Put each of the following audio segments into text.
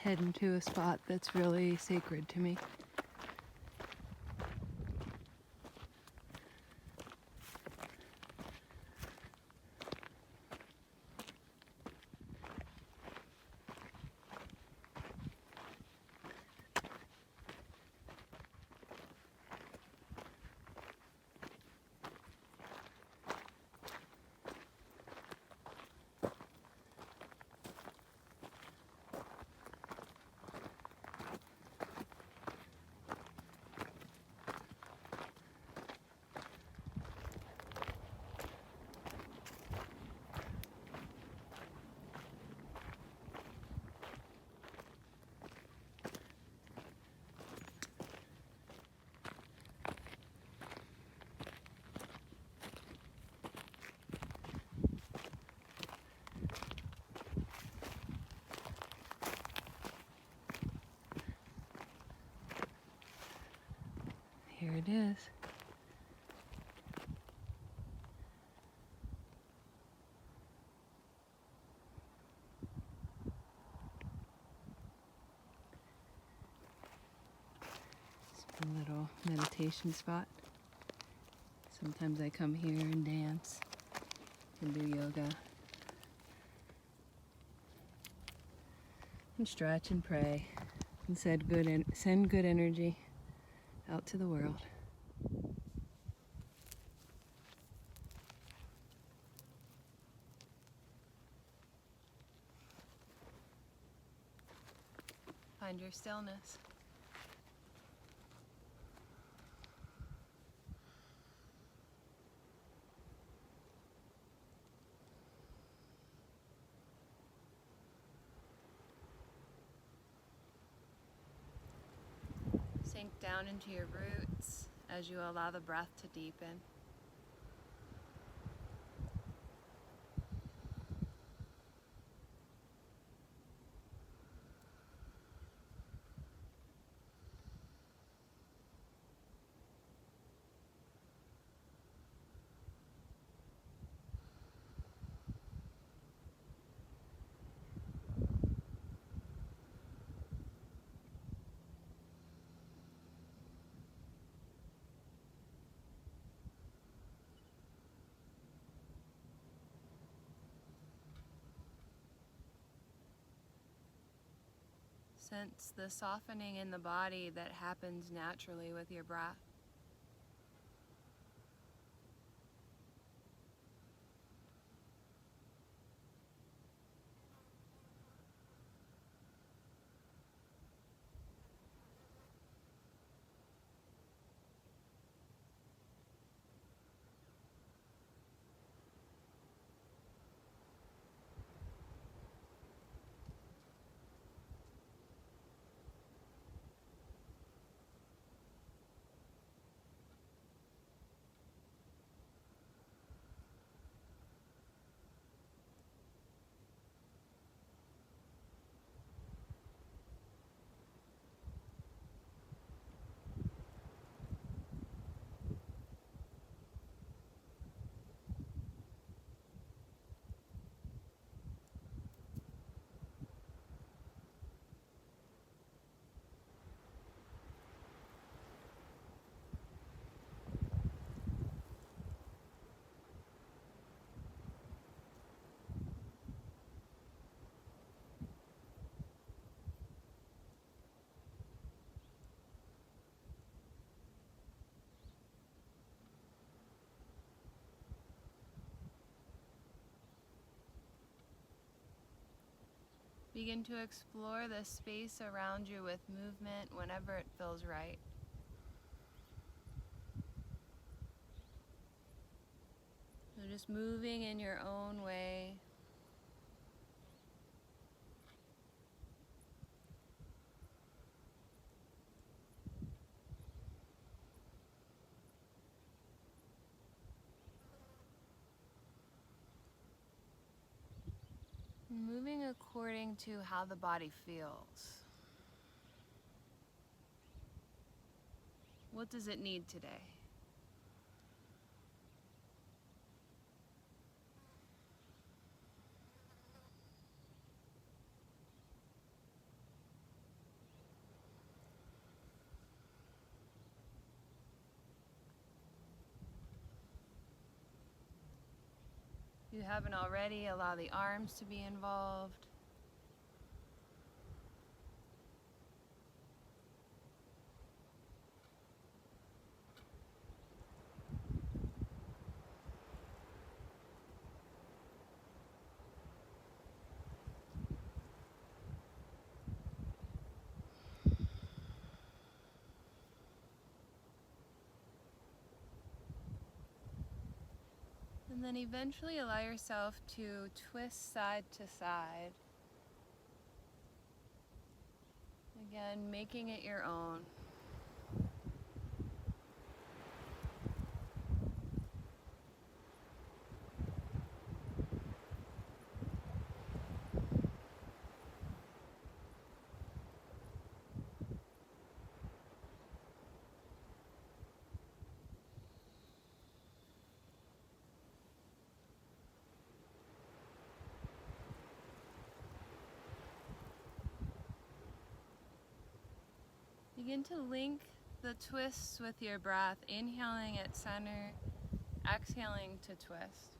head into a spot that's really sacred to me. Here it is. It's a little meditation spot. Sometimes I come here and dance and do yoga and stretch and pray and send good energy out to the world. Find your stillness. Sink down into your roots as you allow the breath to deepen. Sense the softening in the body that happens naturally with your breath. Begin to explore the space around you with movement whenever it feels right. So just moving in your own way. Moving according to how the body feels. What does it need today? If you haven't already, allow the arms to be involved. And then eventually allow yourself to twist side to side. Again, making it your own. Begin to link the twists with your breath, inhaling at center, exhaling to twist.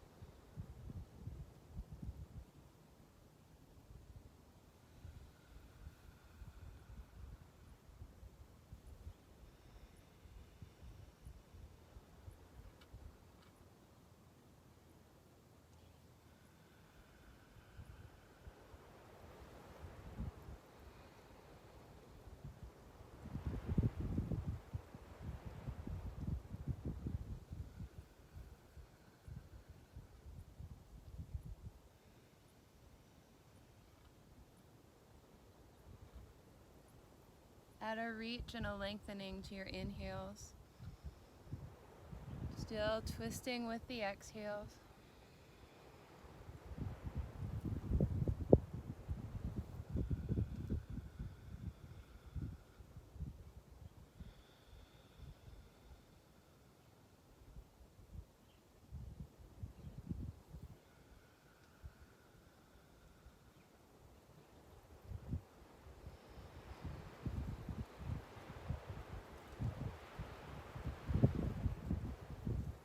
Add a reach and a lengthening to your inhales. Still twisting with the exhales.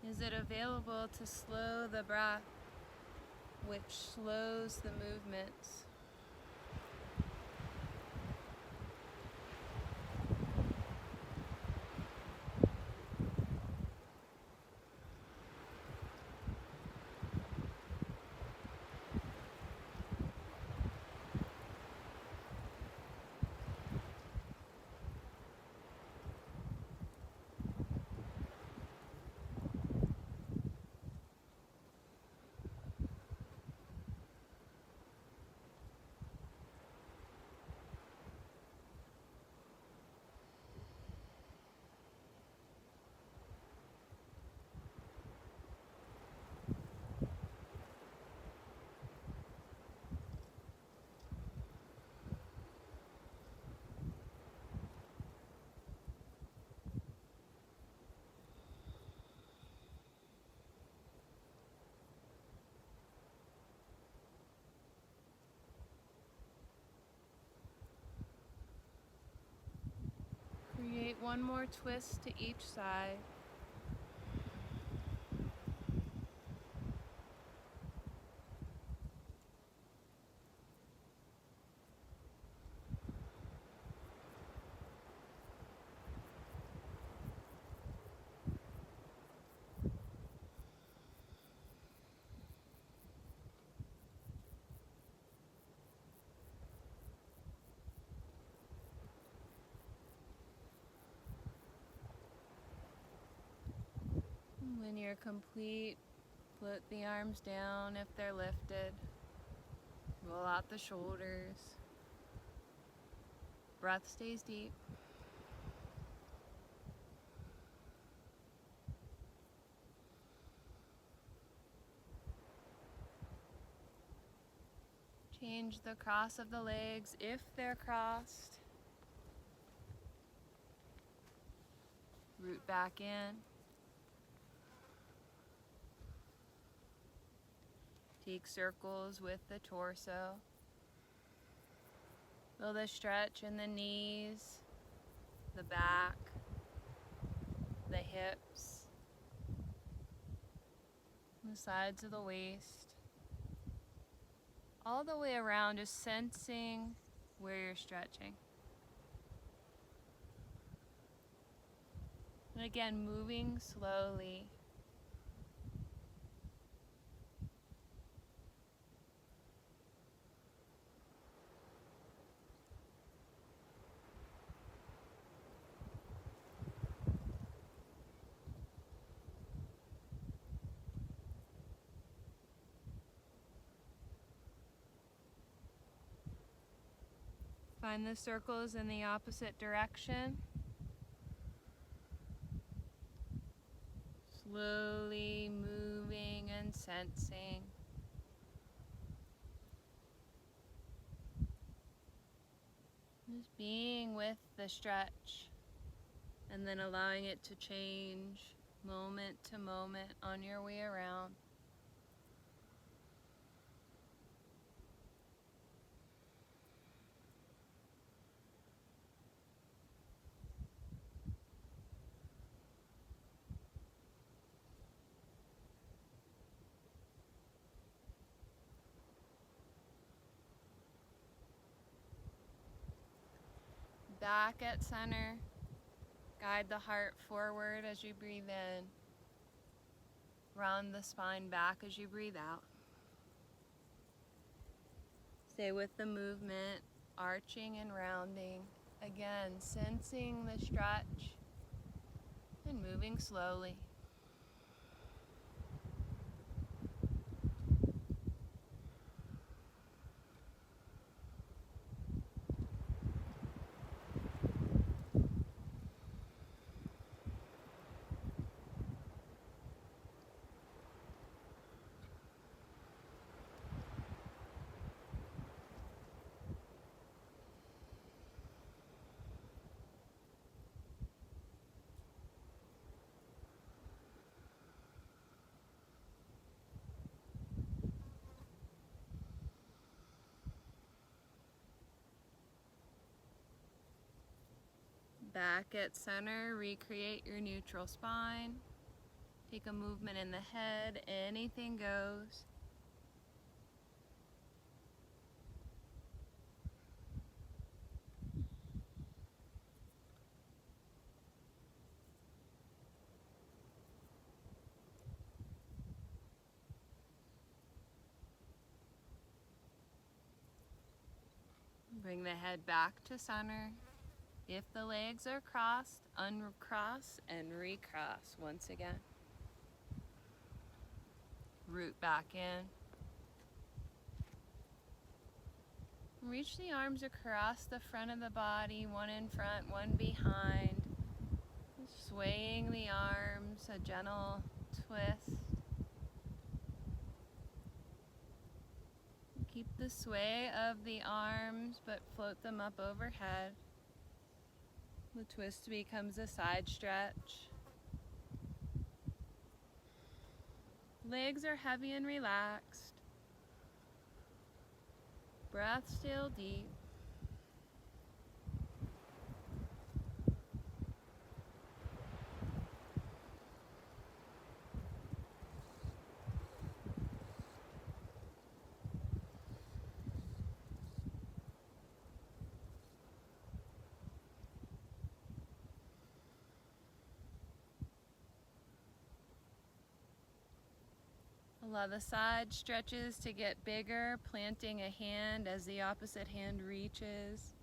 Is it available to slow the breath, which slows the movements? Create one more twist to each side. When you're complete, put the arms down if they're lifted. Roll out the shoulders. Breath stays deep. Change the cross of the legs if they're crossed. Root back in. Take circles with the torso. Feel the stretch in the knees, the back, the hips, the sides of the waist. all the way around, just sensing where you're stretching. And again, moving slowly. Find the circles in the opposite direction. Slowly moving and sensing. Just being with the stretch and then allowing it to change moment to moment on your way around. Back at center. Guide the heart forward as you breathe in. Round the spine back as you breathe out. Stay with the movement, arching and rounding. Again, sensing the stretch and moving slowly. Back at center, recreate your neutral spine. Take a movement in the head, anything goes. Bring the head back to center. If the legs are crossed, uncross and recross once again. Root back in. Reach the arms across the front of the body, one in front, one behind. Swaying the arms, a gentle twist. Keep the sway of the arms, but float them up overhead. The twist becomes a side stretch. Legs are heavy and relaxed. Breath still deep. Allow the side stretches to get bigger, planting a hand as the opposite hand reaches.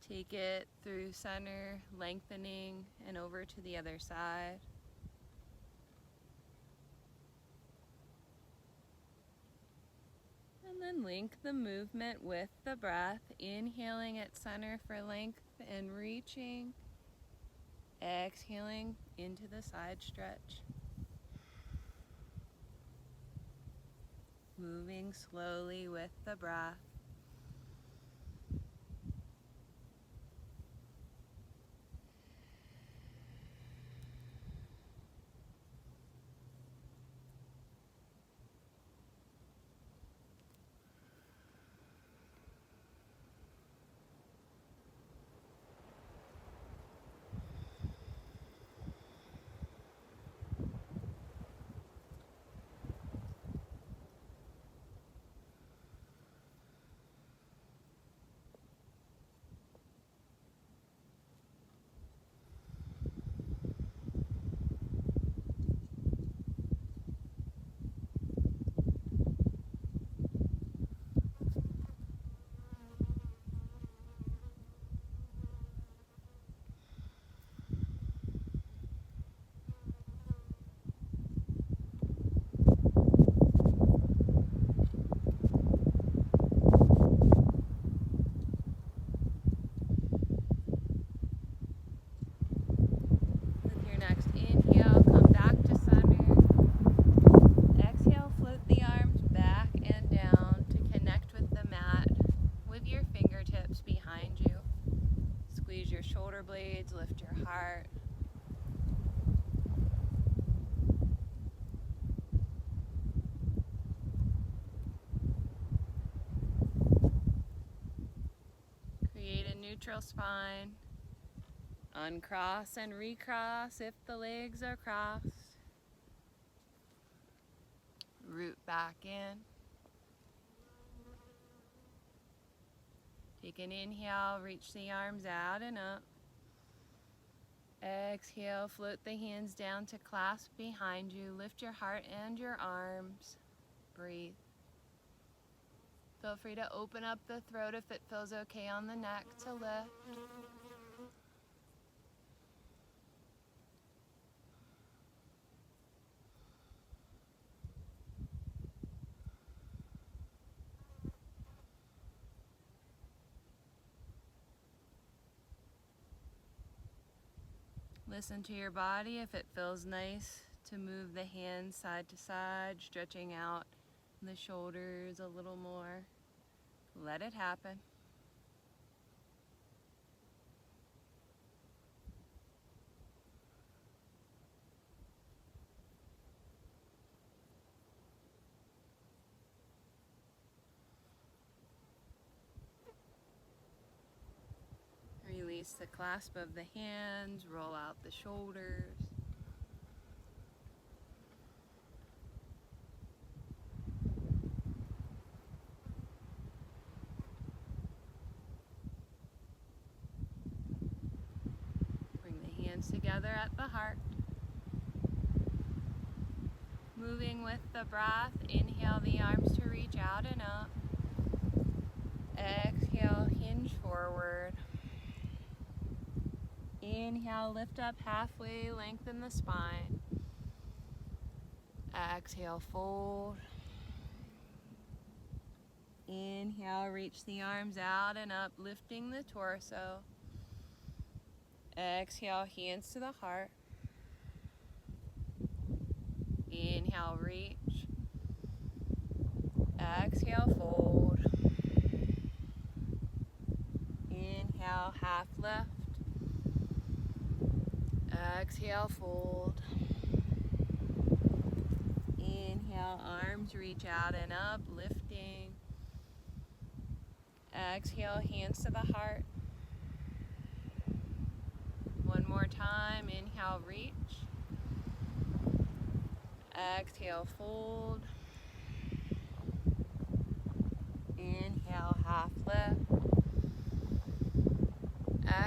Take it through center, lengthening, and over to the other side. And then link the movement with the breath, inhaling at center for length and reaching. Exhaling into the side stretch. Moving slowly with the breath. heart. Create a neutral spine. Uncross and recross if the legs are crossed. Root back in. Take an inhale, reach the arms out and up. Exhale, float the hands down to clasp behind you. Lift your heart and your arms. Breathe. Feel free to open up the throat if it feels okay on the neck to lift. Listen to your body if it feels nice to move the hands side to side, stretching out the shoulders a little more. Let it happen. Release the clasp of the hands, roll out the shoulders. Bring the hands together at the heart. Moving with the breath, inhale the arms to reach out and up. Exhale, hinge forward. Inhale, lift up halfway, lengthen the spine. Exhale, fold. Inhale, reach the arms out and up, lifting the torso. Exhale, hands to the heart. Inhale, reach. Exhale, fold. Inhale, half lift. Exhale, fold. Inhale, arms reach out and up, lifting. Exhale, hands to the heart. One more time, inhale, reach. Exhale, fold. Inhale, half lift.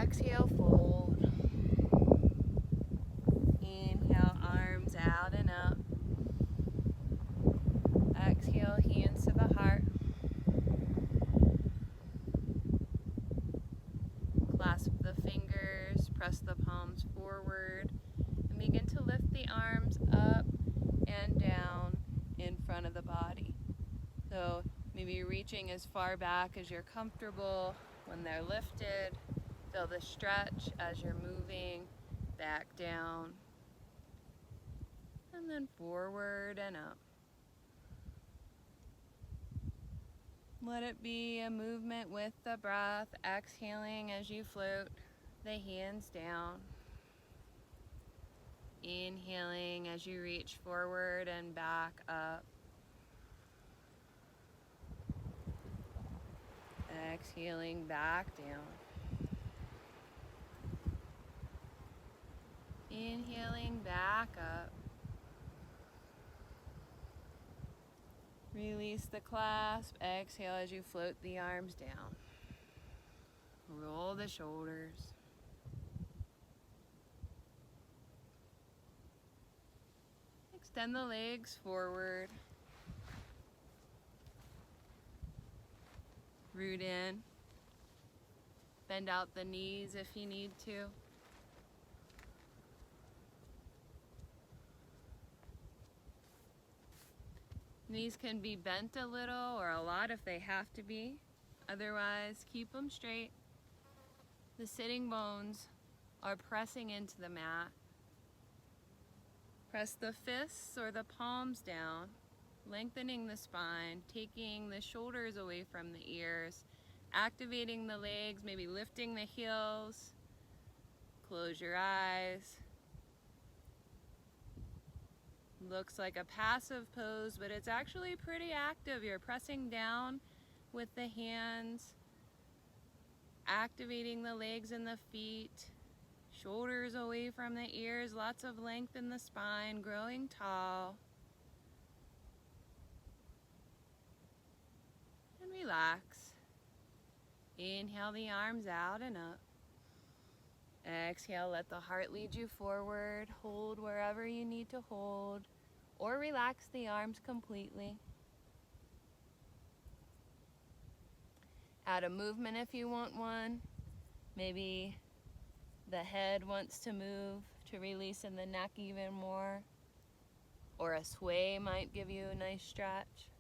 Exhale, fold. Inhale, arms out and up. Exhale, hands to the heart. Clasp the fingers, press the palms forward, and begin to lift the arms up and down in front of the body. So maybe reaching as far back as you're comfortable when they're lifted. Feel the stretch as you're moving back down. And then forward and up. Let it be a movement with the breath, exhaling as you float the hands down. Inhaling as you reach forward and back up. Exhaling back down. Inhaling back up. Release the clasp. Exhale as you float the arms down. Roll the shoulders. Extend the legs forward. Root in. Bend out the knees if you need to. Knees can be bent a little or a lot if they have to be. Otherwise, keep them straight. The sitting bones are pressing into the mat. Press the fists or the palms down, lengthening the spine, taking the shoulders away from the ears, activating the legs, maybe lifting the heels, close your eyes. Looks like a passive pose, but it's actually pretty active. You're pressing down with the hands, activating the legs and the feet, shoulders away from the ears, lots of length in the spine, growing tall. And relax. Inhale the arms out and up. Exhale, let the heart lead you forward. Hold wherever you need to hold, or relax the arms completely. Add a movement if you want one. Maybe the head wants to move to release in the neck even more, or a sway might give you a nice stretch.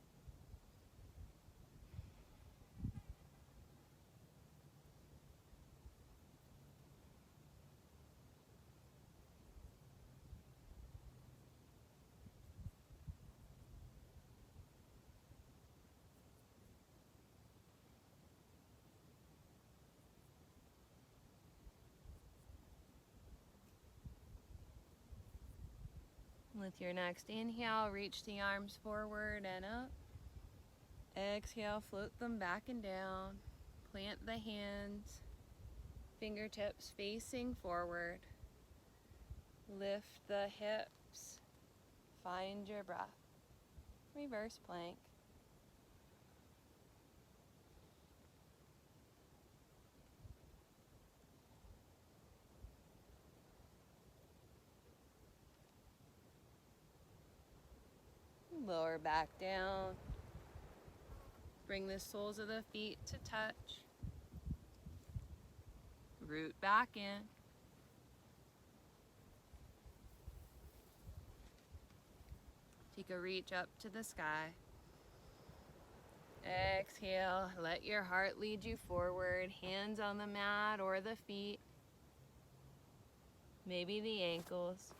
With your next inhale, reach the arms forward and up. Exhale, float them back and down. Plant the hands, fingertips facing forward. Lift the hips. Find your breath. Reverse plank. Lower back down. Bring the soles of the feet to touch. Root back in. Take a reach up to the sky. Exhale, let your heart lead you forward. Hands on the mat or the feet. Maybe the ankles.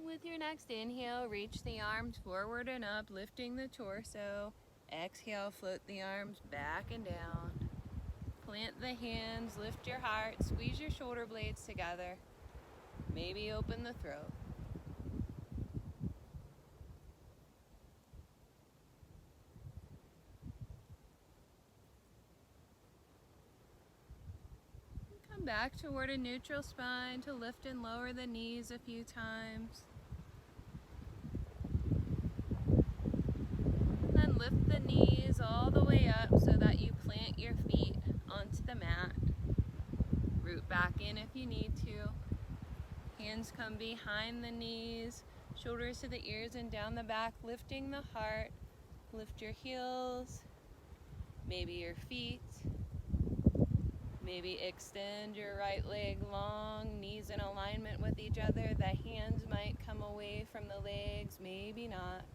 With your next inhale, reach the arms forward and up, lifting the torso. Exhale, float the arms back and down. Plant the hands, lift your heart, squeeze your shoulder blades together. Maybe open the throat. Come back toward a neutral spine to lift and lower the knees a few times. Then lift the knees all the way up so that you plant your feet onto the mat. Root back in if you need to. Hands come behind the knees, shoulders to the ears and down the back, lifting the heart. Lift your heels, maybe your feet. Maybe extend your right leg long, knees in alignment with each other. The hands might come away from the legs, maybe not.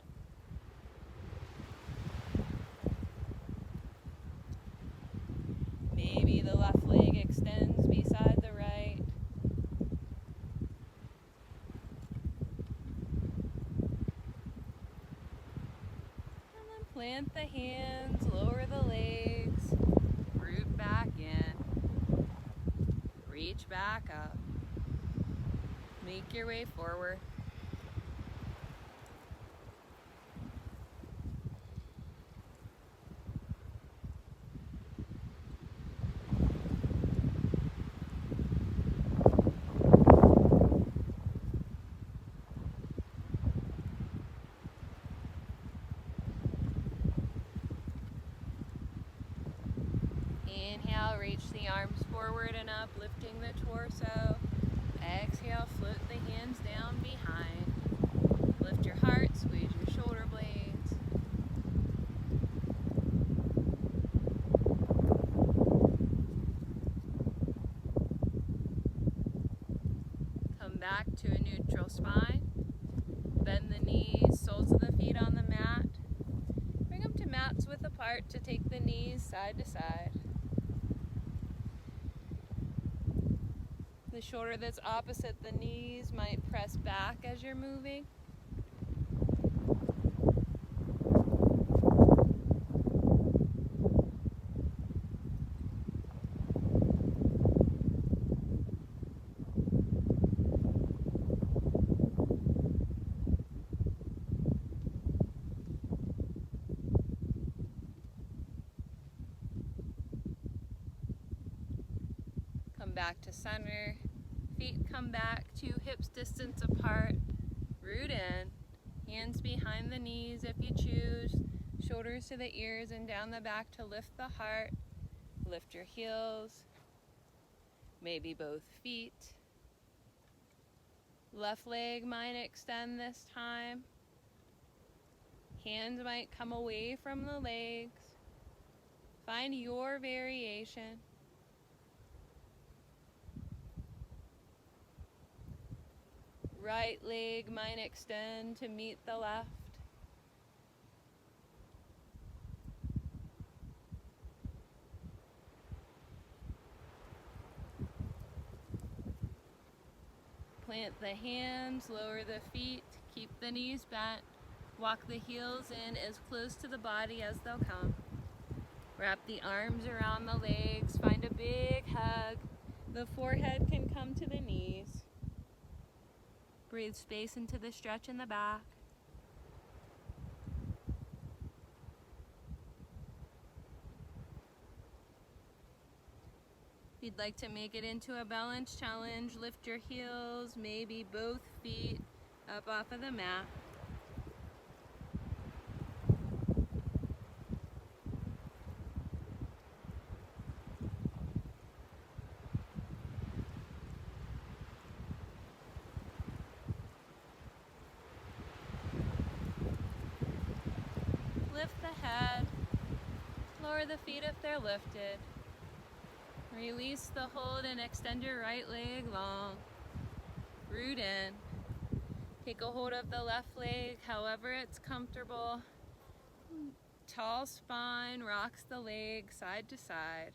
Maybe the left leg extends beside the right. And then plant the hands, lower the legs, root back in, reach back up. Make your way forward. Inhale, reach the arms forward and up, lifting the torso. Exhale, float the hands down behind. Lift your heart, squeeze your shoulder blades. back to a neutral spine. Bend the knees, soles of the feet on the mat. Bring them to mats width apart to take the knees side to side. The shoulder that's opposite the knees might press back as you're moving. Come back to center. Feet come back to hips distance apart. Root in. Hands behind the knees if you choose. Shoulders to the ears and down the back to lift the heart. Lift your heels. Maybe both feet. Left leg might extend this time. Hands might come away from the legs. Find your variation. Right leg might extend to meet the left. Plant the hands, lower the feet, keep the knees bent. Walk the heels in as close to the body as they'll come. Wrap the arms around the legs, find a big hug. The forehead can come to the knees. Breathe space into the stretch in the back. If you'd like to make it into a balance challenge, lift your heels, maybe both feet up off of the mat. Lift the head, lower the feet if they're lifted. Release the hold and extend your right leg long. Root in. Take a hold of the left leg however it's comfortable. Tall spine rocks the leg side to side.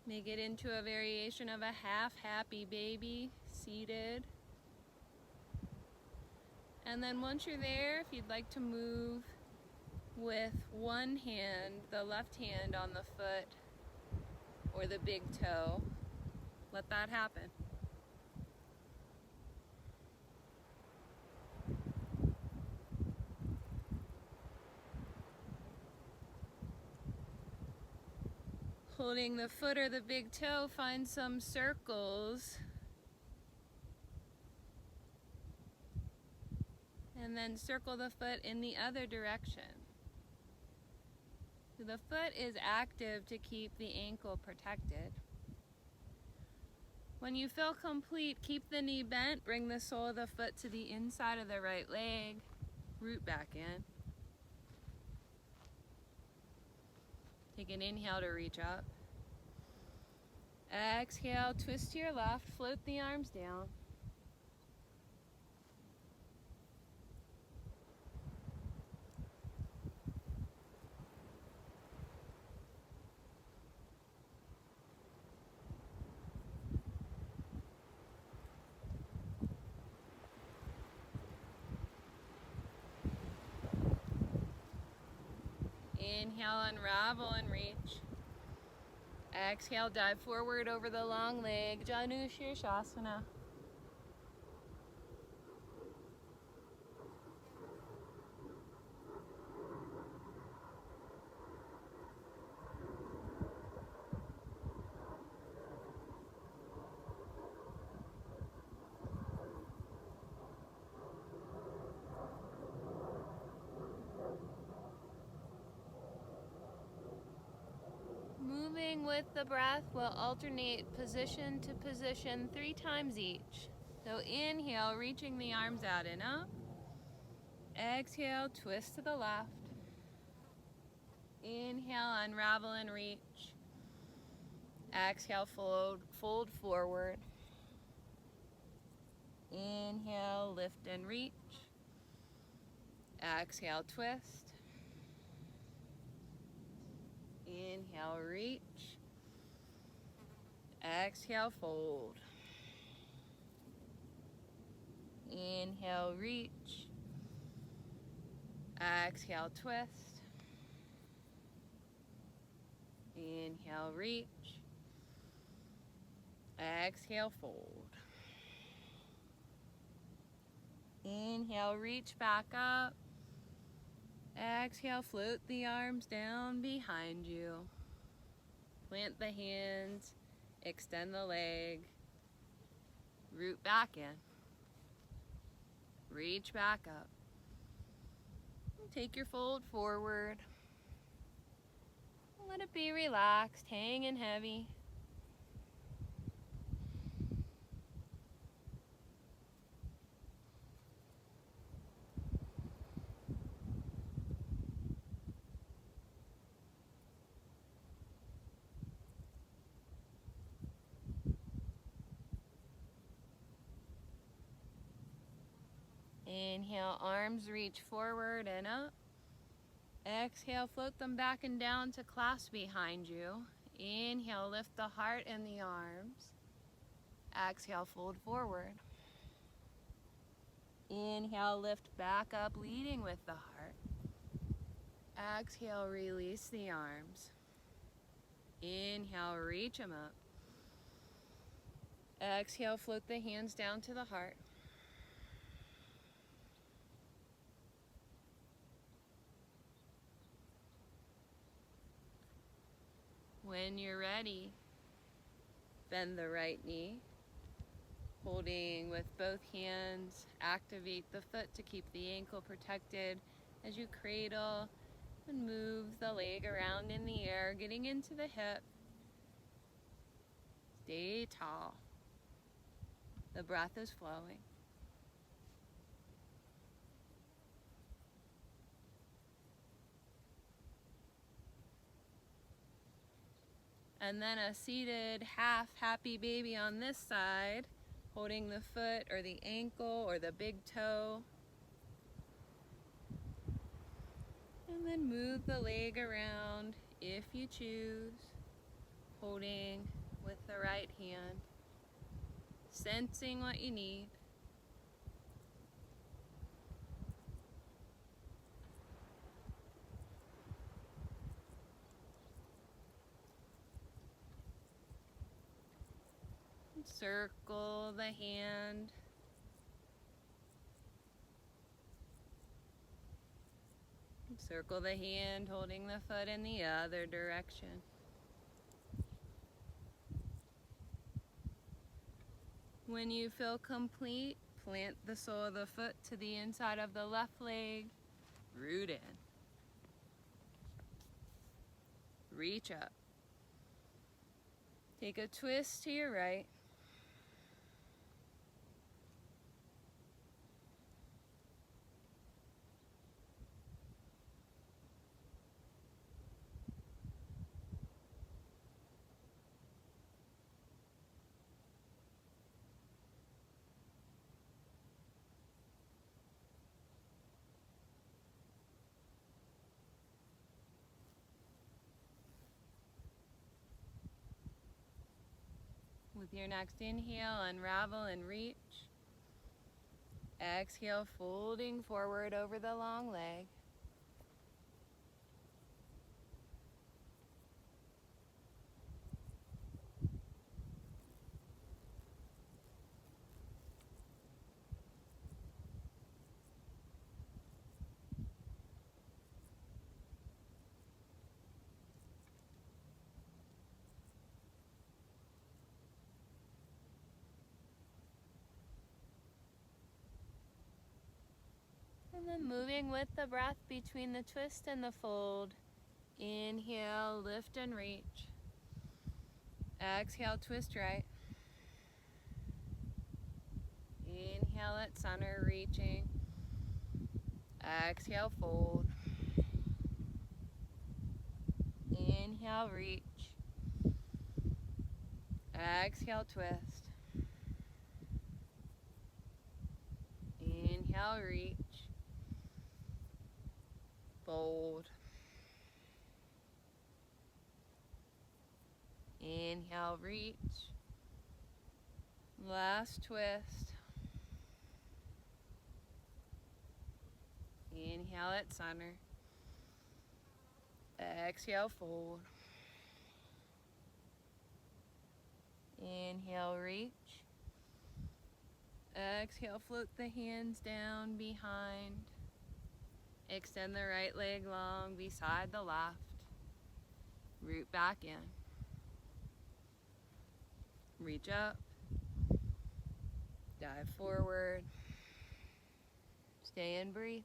Make it into a variation of a half happy baby, seated. And then once you're there, if you'd like to move with one hand, the left hand on the foot or the big toe, let that happen. Holding the foot or the big toe, find some circles. And then circle the foot in the other direction. So the foot is active to keep the ankle protected. When you feel complete, keep the knee bent, bring the sole of the foot to the inside of the right leg, root back in. Take an inhale to reach up. Exhale, twist to your left, float the arms down. Inhale, unravel and reach. Exhale, dive forward over the long leg, Janu Shirshasana. Moving with the breath, we'll alternate position to position 3 times each. So inhale, reaching the arms out and up. Exhale, twist to the left. Inhale, unravel and reach. Exhale, fold forward. Inhale, lift and reach. Exhale, twist. Inhale, reach. Exhale, fold. Inhale, reach. Exhale, twist. Inhale, reach. Exhale, fold. Inhale, reach back up. Exhale, float the arms down behind you. Plant the hands, extend the leg, root back in. Reach back up. Take your fold forward. Let it be relaxed, hanging heavy. Inhale, arms reach forward and up. Exhale, float them back and down to clasp behind you. Inhale, lift the heart and the arms. Exhale, fold forward. Inhale, lift back up, leading with the heart. Exhale, release the arms. Inhale, reach them up. Exhale, float the hands down to the heart. When you're ready, bend the right knee. Holding with both hands, activate the foot to keep the ankle protected as you cradle and move the leg around in the air, getting into the hip. Stay tall. The breath is flowing. And then a seated half happy baby on this side, holding the foot or the ankle or the big toe. And then move the leg around if you choose, holding with the right hand, sensing what you need. Circle the hand. Circle the hand, holding the foot in the other direction. When you feel complete, plant the sole of the foot to the inside of the left leg. Root in. Reach up. Take a twist to your right. With your next inhale, unravel and reach. Exhale, folding forward over the long leg. And then moving with the breath between the twist and the fold. Inhale, lift and reach. Exhale, twist right. Inhale at center, reaching. Exhale, fold. Inhale, reach. Exhale, twist. Inhale, reach. Fold. Inhale, reach. Last twist. Inhale at center. Exhale, fold. Inhale, reach. Exhale, float the hands down behind. Extend the right leg long beside the left. Root back in. Reach up. Dive forward. Stay and breathe.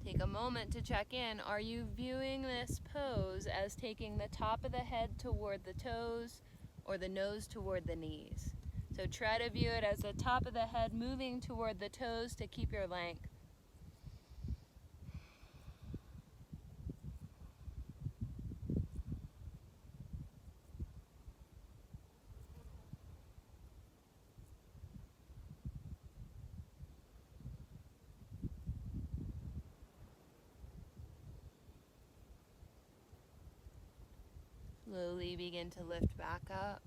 Take a moment to check in. Are you viewing this pose as taking the top of the head toward the toes or the nose toward the knees? So try to view it as the top of the head moving toward the toes to keep your length. Slowly begin to lift back up.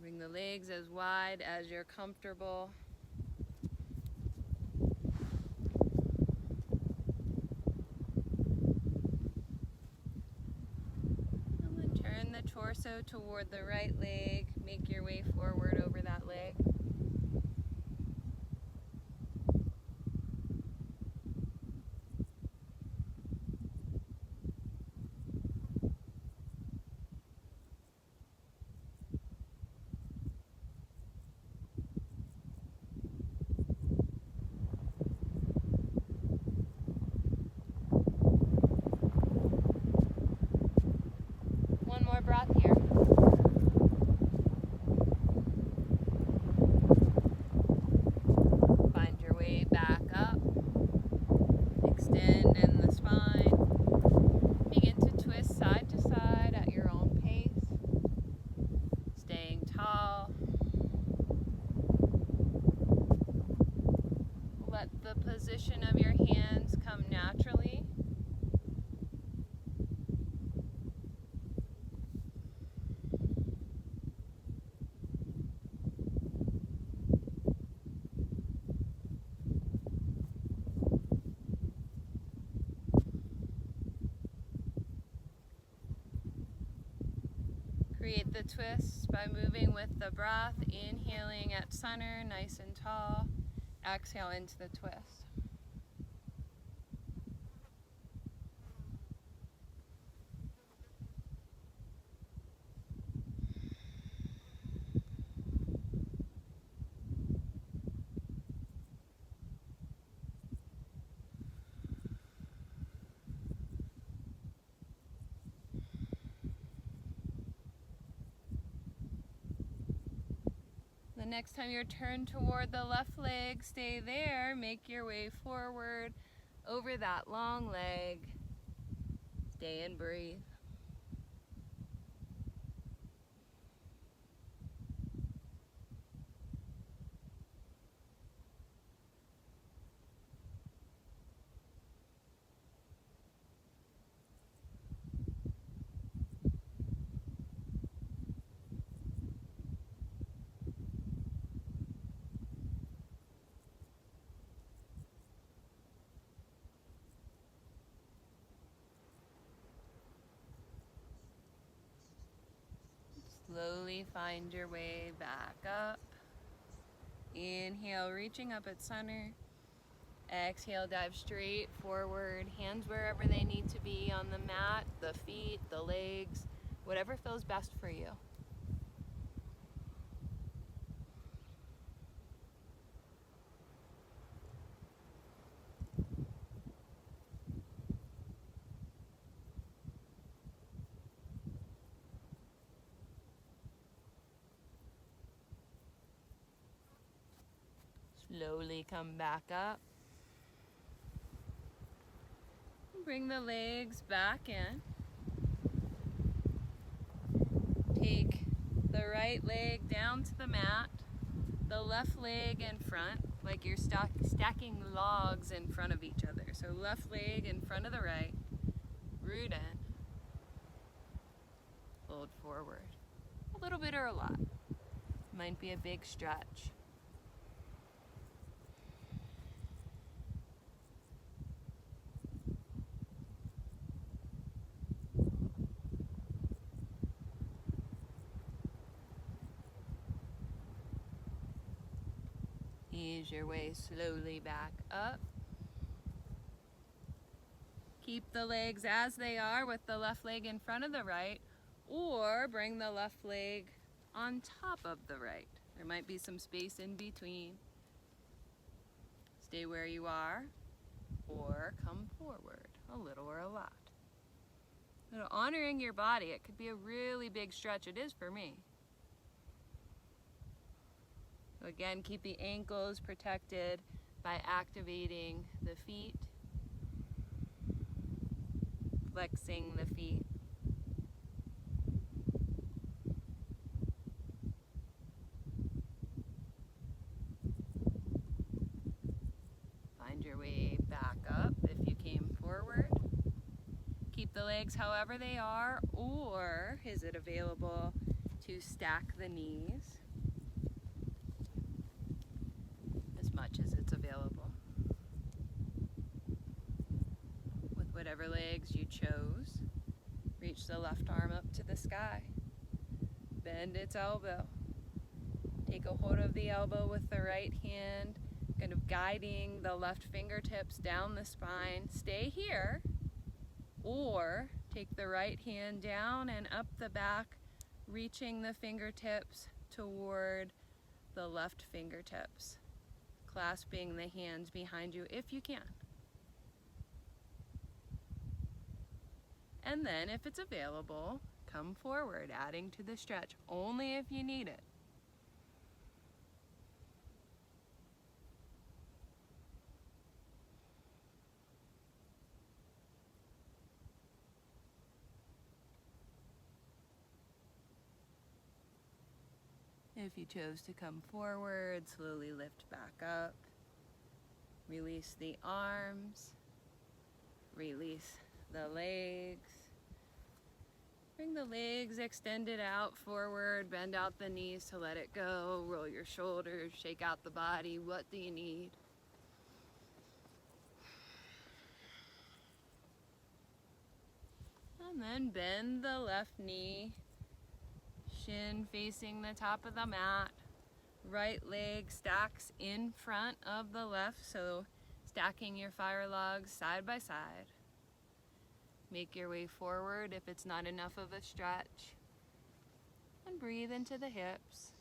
Bring the legs as wide as you're comfortable. And then turn the torso toward the right leg. Make your way forward over that leg. One more breath here. Find your way back up. Extend in the spine. Begin to twist side to side at your own pace. Staying tall. Let the position of your hands come naturally. Create the twists by moving with the breath, inhaling at center, nice and tall. Exhale into the twist. The next time you're turned toward the left leg, stay there. Make your way forward over that long leg. Stay and breathe. Slowly find your way back up. Inhale, reaching up at center. Exhale, dive straight forward. Hands wherever they need to be on the mat, the feet, the legs, whatever feels best for you. Slowly come back up. Bring the legs back in. Take the right leg down to the mat, the left leg in front, like you're stacking logs in front of each other. So left leg in front of the right, root in, fold forward. A little bit or a lot. Might be a big stretch. Ease your way slowly back up. Keep the legs as they are with the left leg in front of the right, or bring the left leg on top of the right. There might be some space in between. Stay where you are, or come forward, a little or a lot. So honoring your body, it could be a really big stretch. It is for me. So again, keep the ankles protected by activating the feet, flexing the feet. Find your way back up if you came forward. Keep the legs however they are, or is it available to stack the knees as much as it's available with whatever legs you chose. Reach the left arm up to the sky. Bend its elbow. Take a hold of the elbow with the right hand, kind of guiding the left fingertips down the spine. Stay here, or take the right hand down and up the back, reaching the fingertips toward the left fingertips, clasping the hands behind you if you can. And then, if it's available, come forward, adding to the stretch, only if you need it. If you chose to come forward, slowly lift back up. Release the arms. Release the legs. Bring the legs extended out forward. Bend out the knees to let it go. Roll your shoulders. Shake out the body. What do you need? And then bend the left knee. Shin facing the top of the mat. Right leg stacks in front of the left, so stacking your fire logs side by side. Make your way forward if it's not enough of a stretch. And breathe into the hips.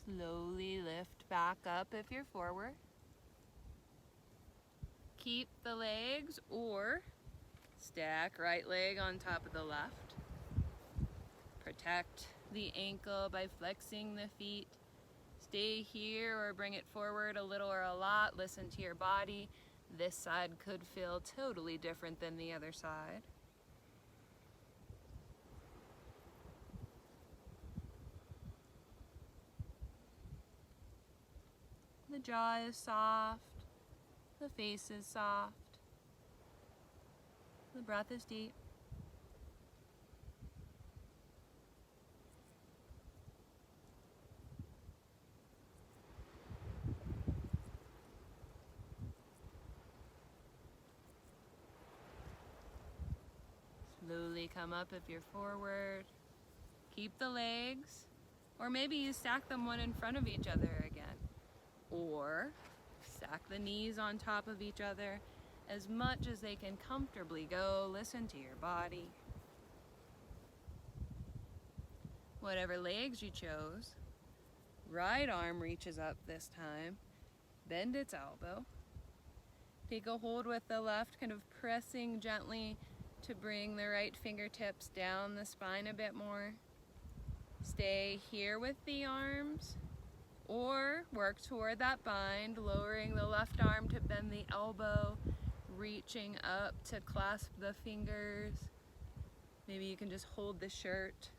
Slowly lift back up if you're forward. Keep the legs or stack right leg on top of the left. Protect the ankle by flexing the feet. Stay here or bring it forward a little or a lot. Listen to your body. This side could feel totally different than the other side. The jaw is soft, the face is soft, the breath is deep. Slowly come up if you're forward. Keep the legs, or maybe you stack them one in front of each other again. Or stack the knees on top of each other as much as they can comfortably go. Listen to your body. Whatever legs you chose, right arm reaches up this time. Bend its elbow. Take a hold with the left, kind of pressing gently to bring the right fingertips down the spine a bit more. Stay here with the arms, or work toward that bind, lowering the left arm to bend the elbow, reaching up to clasp the fingers. Maybe you can just hold the shirt.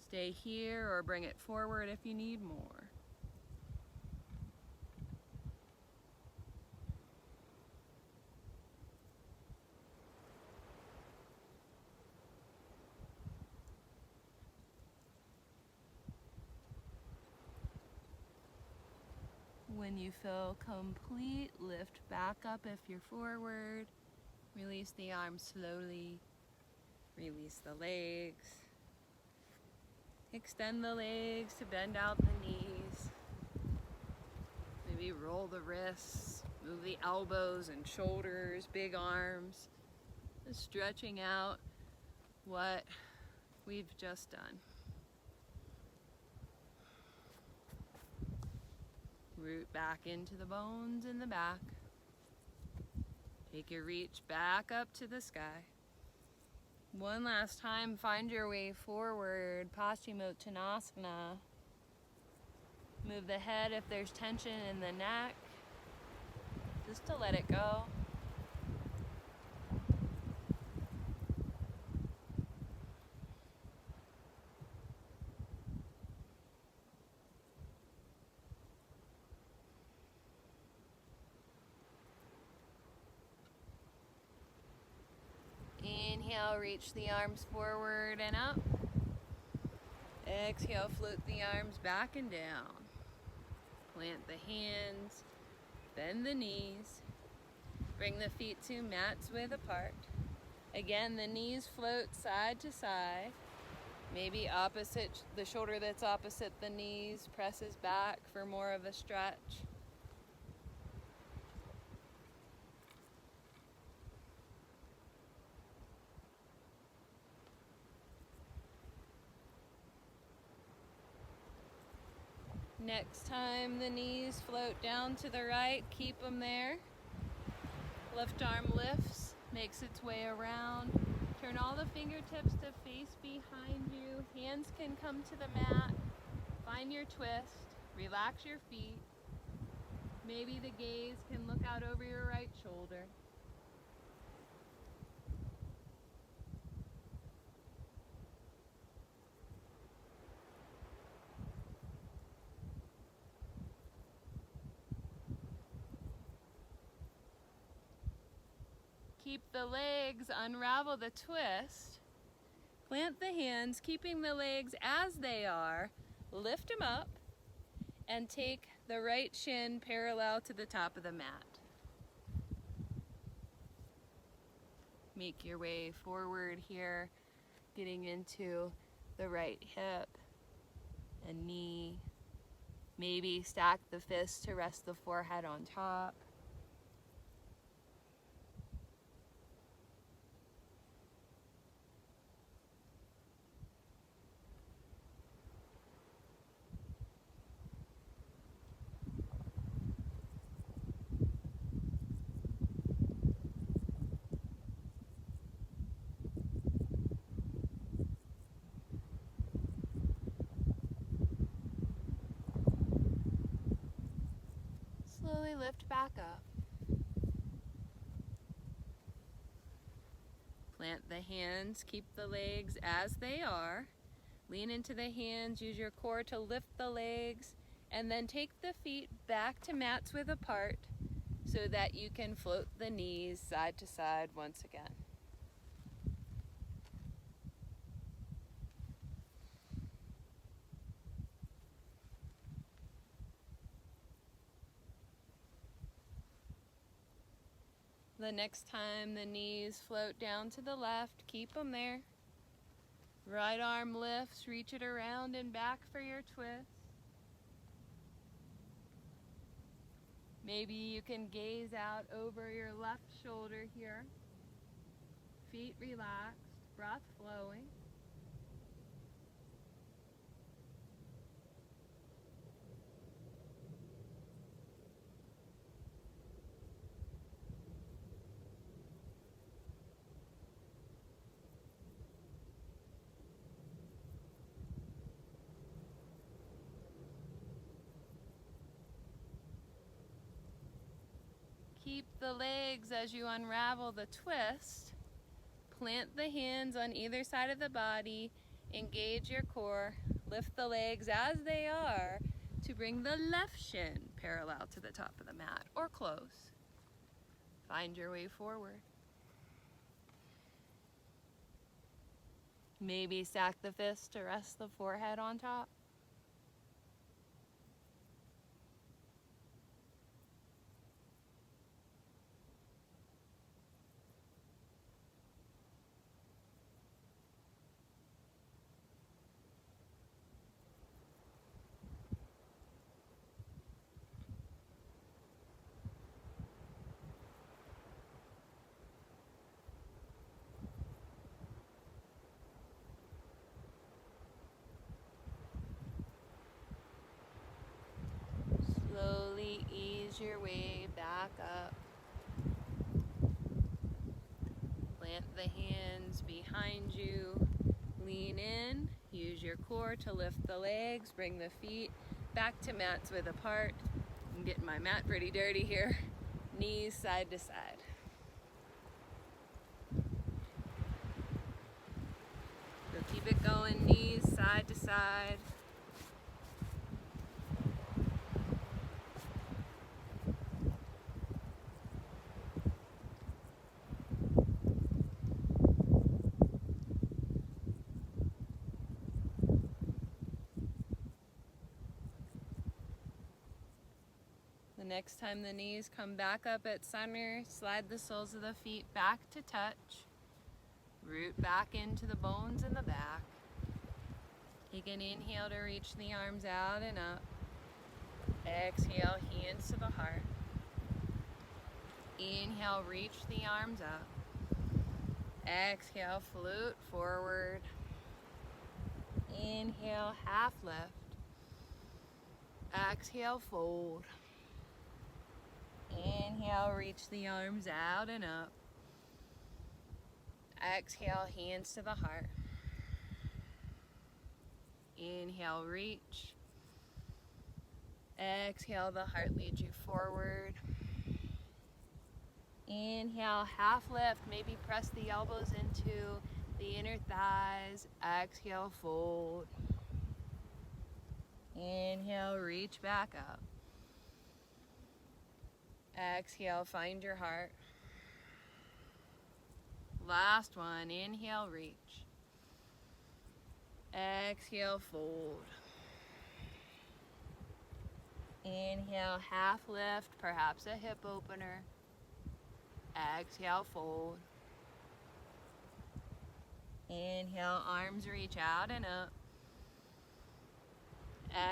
Stay here or bring it forward if you need more. When you feel complete, lift back up if you're forward. Release the arms slowly. Release the legs. Extend the legs to bend out the knees. Maybe roll the wrists. Move the elbows and shoulders, big arms. Just stretching out what we've just done. Root back into the bones in the back. Take your reach back up to the sky. One last time, find your way forward, Paschimottanasana. Move the head if there's tension in the neck, just to let it go. Inhale, reach the arms forward and up. Exhale, float the arms back and down. Plant the hands, bend the knees. Bring the feet to mats width apart. Again, the knees float side to side. Maybe opposite, the shoulder that's opposite the knees presses back for more of a stretch. Next time the knees float down to the right, keep them there. Left arm lifts, makes its way around. Turn all the fingertips to face behind you. Hands can come to the mat. Find your twist. Relax your feet. Maybe the gaze can look out over your right shoulder. Keep the legs, unravel the twist. Plant the hands, keeping the legs as they are. Lift them up and take the right shin parallel to the top of the mat. Make your way forward here, getting into the right hip and knee. Maybe stack the fists to rest the forehead on top. Slowly lift back up. Plant the hands, keep the legs as they are. Lean into the hands, use your core to lift the legs, and then take the feet back to mats width apart so that you can float the knees side to side once again. The next time the knees float down to the left, keep them there. Right arm lifts, reach it around and back for your twist. Maybe you can gaze out over your left shoulder here. Feet relaxed, breath flowing. Keep the legs as you unravel the twist. Plant the hands on either side of the body. Engage your core. Lift the legs as they are to bring the left shin parallel to the top of the mat or close. Find your way forward. Maybe stack the fists to rest the forehead on top. Slowly ease your way back up. Plant the hands behind you. Lean in. Use your core to lift the legs. Bring the feet back to mats width apart. I'm getting my mat pretty dirty here. Knees side to side. So keep it going, knees side to side. The next time the knees come back up at center, slide the soles of the feet back to touch. Root back into the bones in the back. Take an inhale to reach the arms out and up. Exhale, hands to the heart. Inhale, reach the arms up. Exhale, float forward. Inhale, half lift. Exhale, fold. Inhale, reach the arms out and up. Exhale, hands to the heart. Inhale, reach. Exhale, the heart leads you forward. Inhale, half lift. Maybe press the elbows into the inner thighs. Exhale, fold. Inhale, reach back up. Exhale, find your heart. Last one, inhale, reach. Exhale, fold. Inhale, half lift, perhaps a hip opener. Exhale, fold. Inhale, arms reach out and up.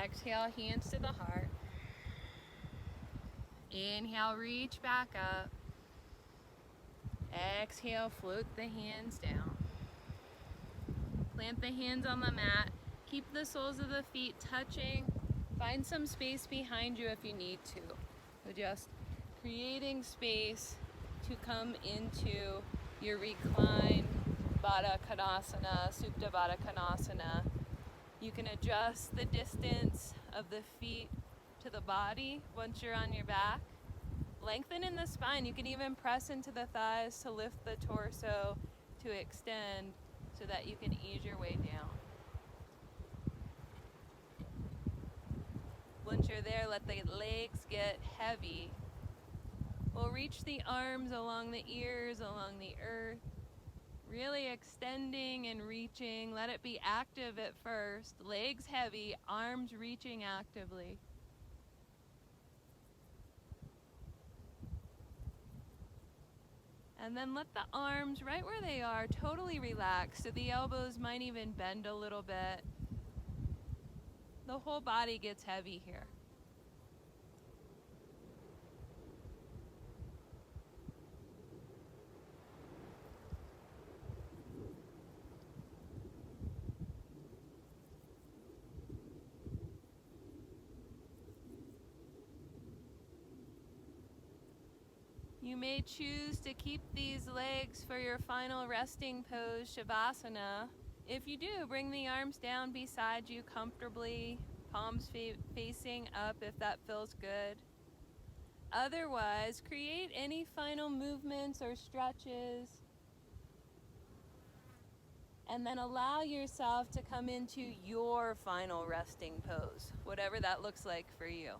Exhale, hands to the heart. Inhale, reach back up. Exhale, float the hands down. Plant the hands on the mat. Keep the soles of the feet touching. Find some space behind you if you need to. So just creating space to come into your reclined Baddha Konasana, Supta Baddha Konasana. You can adjust the distance of the feet to the body once you're on your back. Lengthen in the spine. You can even press into the thighs to lift the torso to extend so that you can ease your way down. Once you're there, let the legs get heavy. We'll reach the arms along the ears, along the earth. Really extending and reaching. Let it be active at first. Legs heavy, arms reaching actively. And then let the arms right where they are totally relax. So the elbows might even bend a little bit. The whole body gets heavy here. You may choose to keep these legs for your final resting pose, Shavasana. If you do, bring the arms down beside you comfortably, palms facing up if that feels good. Otherwise, create any final movements or stretches, and then allow yourself to come into your final resting pose, whatever that looks like for you.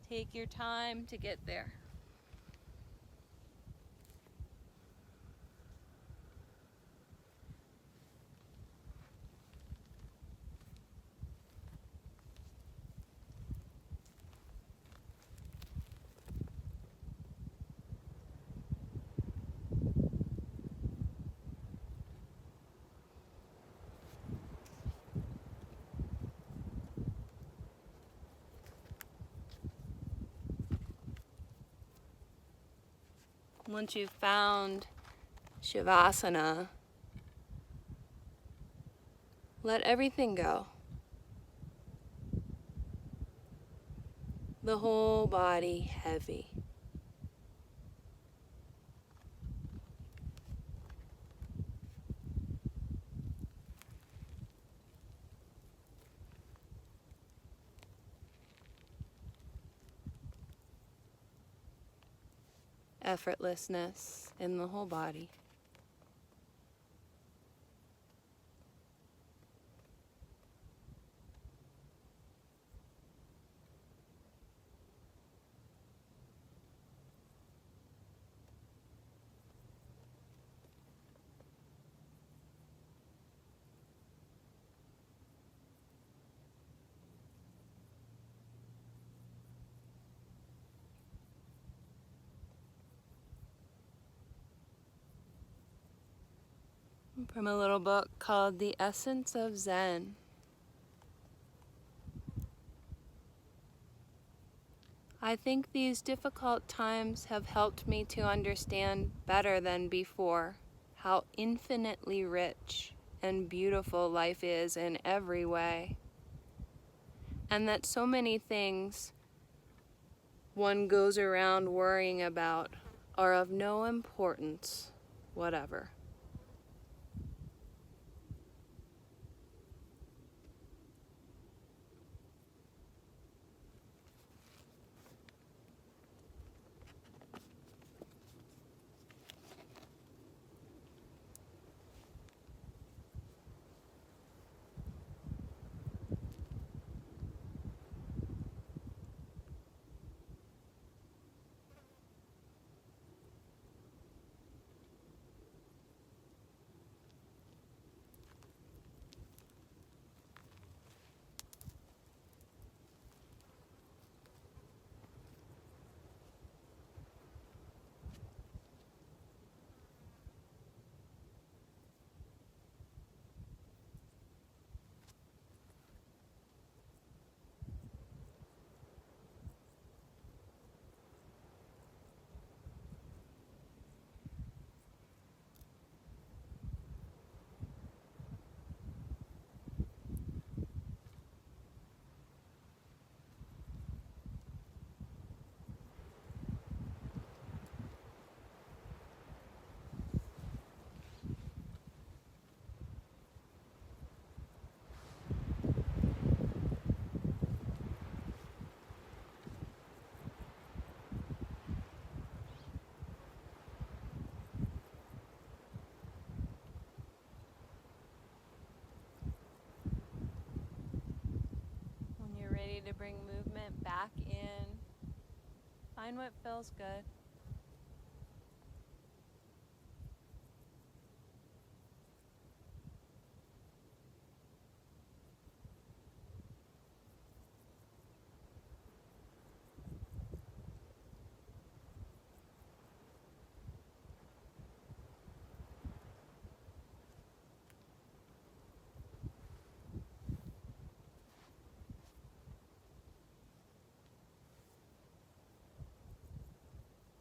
Take your time to get there. Once you've found Shavasana, let everything go. The whole body heavy. Effortlessness in the whole body. From a little book called The Essence of Zen. I think these difficult times have helped me to understand better than before how infinitely rich and beautiful life is in every way, and that so many things one goes around worrying about are of no importance whatever. When you're ready to bring movement back in, find what feels good.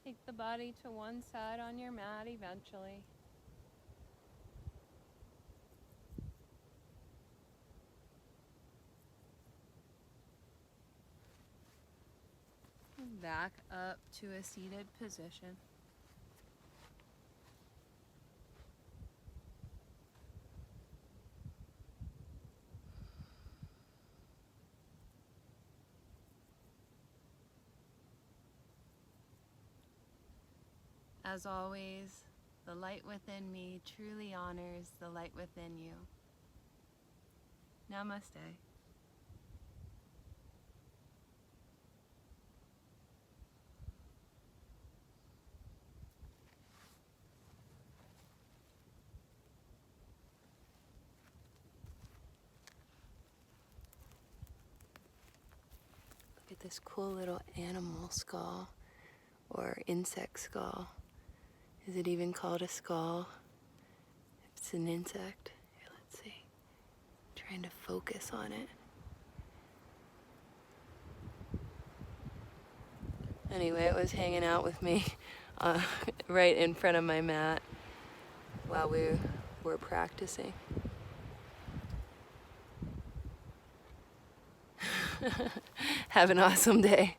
Take the body to one side on your mat eventually. back up to a seated position. As always, the light within me truly honors the light within you. Namaste. Look at this cool little animal skull or insect skull. Is it even called a skull? It's an insect. Here, let's see. Trying to focus on it. Anyway, it was hanging out with me right in front of my mat while we were practicing. Have an awesome day.